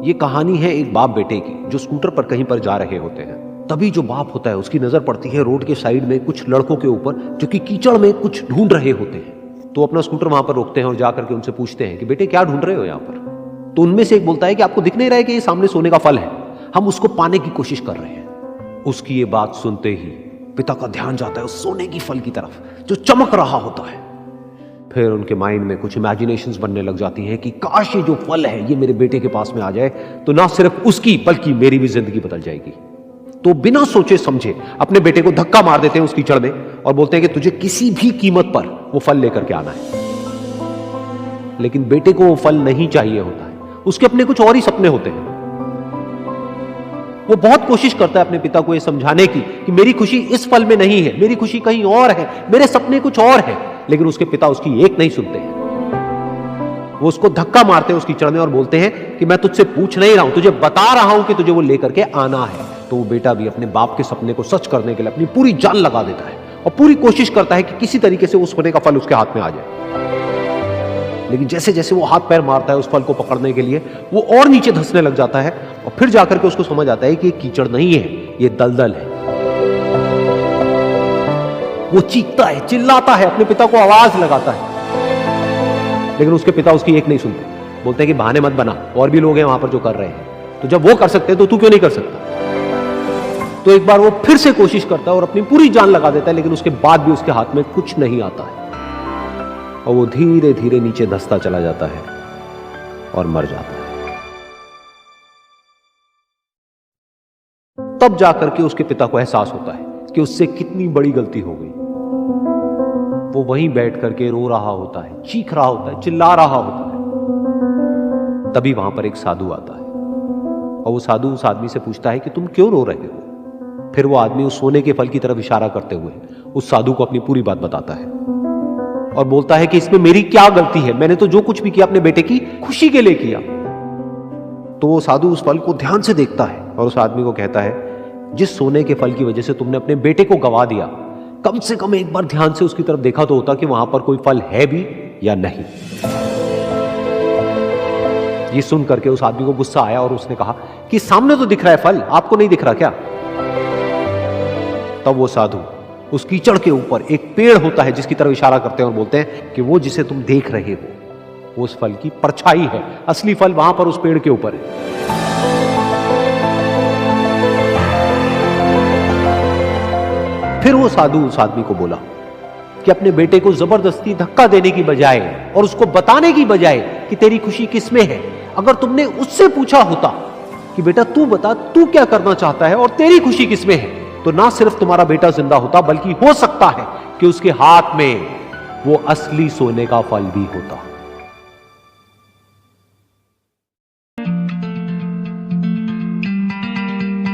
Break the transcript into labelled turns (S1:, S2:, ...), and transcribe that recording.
S1: ये कहानी है एक बाप बेटे की जो स्कूटर पर कहीं पर जा रहे होते हैं। तभी जो बाप होता है उसकी नजर पड़ती है रोड के साइड में कुछ लड़कों के ऊपर जो कि कीचड़ में कुछ ढूंढ रहे होते हैं। तो अपना स्कूटर वहां पर रोकते हैं और जाकर के उनसे पूछते हैं कि बेटे क्या ढूंढ रहे हो यहाँ पर। तो उनमें से एक बोलता है कि आपको दिख नहीं रहा है कि ये सामने सोने का फल है, हम उसको पाने की कोशिश कर रहे हैं। उसकी ये बात सुनते ही पिता का ध्यान जाता है उस सोने की फल की तरफ जो चमक रहा होता है। फिर उनके माइंड में कुछ इमेजिनेशंस बनने लग जाती हैं कि काश ये जो फल है ये मेरे बेटे के पास में आ जाए तो ना सिर्फ उसकी बल्कि मेरी भी जिंदगी बदल जाएगी। तो बिना सोचे समझे अपने बेटे को धक्का मार देते हैं उस कीचड़ में और बोलते हैं कि तुझे किसी भी कीमत पर वो फल लेकर के आना है। लेकिन बेटे को वो फल नहीं चाहिए होता है, उसके अपने कुछ और ही सपने होते हैं। वो बहुत कोशिश करता है अपने पिता को ये समझाने की कि मेरी खुशी इस फल में नहीं है, मेरी खुशी कहीं और है, मेरे सपने कुछ और है। लेकिन उसके पिता उसकी एक नहीं सुनते हैं। वो उसको धक्का मारते हैं उस कीचड़ में और बोलते हैं कि मैं तुझसे पूछ नहीं रहा हूं, तुझे बता रहा हूं कि तुझे वो लेकर के आना है। तो वो बेटा भी अपने बाप के सपने को सच करने के लिए अपनी पूरी जान लगा देता है और पूरी कोशिश करता है कि किसी तरीके से उस सोने का फल उसके हाथ में आ जाए। लेकिन जैसे जैसे वो हाथ पैर मारता है उस फल को पकड़ने के लिए वो और नीचे धंसने लग जाता है और फिर जाकर के उसको समझ आता है कि ये कीचड़ नहीं है, ये दलदल है। वो चीखता है, चिल्लाता है, अपने पिता को आवाज लगाता है, लेकिन उसके पिता उसकी एक नहीं सुनते। बोलते हैं कि बहाने मत बना, और भी लोग हैं वहां पर जो कर रहे हैं, तो जब वो कर सकते हैं तो तू क्यों नहीं कर सकता। तो एक बार वो फिर से कोशिश करता है और अपनी पूरी जान लगा देता है, लेकिन उसके बाद भी उसके हाथ में कुछ नहीं आता है और वो धीरे धीरे नीचे धंसता चला जाता है और मर जाता है। तब जाकर के उसके पिता को एहसास होता है कि उससे कितनी बड़ी गलती हो गई। वो वहीं बैठ करके रो रहा होता है, चीख रहा होता है, चिल्ला रहा होता है। तभी वहां पर एक साधु आता है और वो साधु उस आदमी से पूछता है कि तुम क्यों रो रहे हो। फिर वो आदमी उस सोने के फल की तरफ इशारा करते हुए उस साधु को अपनी पूरी बात बताता है और बोलता है कि इसमें मेरी क्या गलती है, मैंने तो जो कुछ भी किया अपने बेटे की खुशी के लिए किया। तो वो साधु उस फल को ध्यान से देखता है और उस आदमी को कहता है जिस सोने के फल की वजह से तुमने अपने बेटे को गवा दिया, कम से कम एक बार ध्यान से उसकी तरफ देखा तो होता कि वहां पर कोई फल है भी या नहीं। ये सुन करके उस आदमी को गुस्सा आया और उसने कहा कि सामने तो दिख रहा है फल, आपको नहीं दिख रहा क्या। तब वो साधु उस कीचड़ के ऊपर एक पेड़ होता है जिसकी तरफ इशारा करते हैं और बोलते हैं कि वो जिसे तुम देख रहे हो वो उस फल की परछाई है, असली फल वहां पर उस पेड़ के ऊपर है। फिर वो साधु उस आदमी को बोला कि अपने बेटे को जबरदस्ती धक्का देने की बजाय और उसको बताने की बजाय कि तेरी खुशी किसमें है, अगर तुमने उससे पूछा होता कि बेटा तू बता तू क्या करना चाहता है और तेरी खुशी किसमें है, तो ना सिर्फ तुम्हारा बेटा जिंदा होता बल्कि हो सकता है कि उसके हाथ में वो असली सोने का फल भी होता।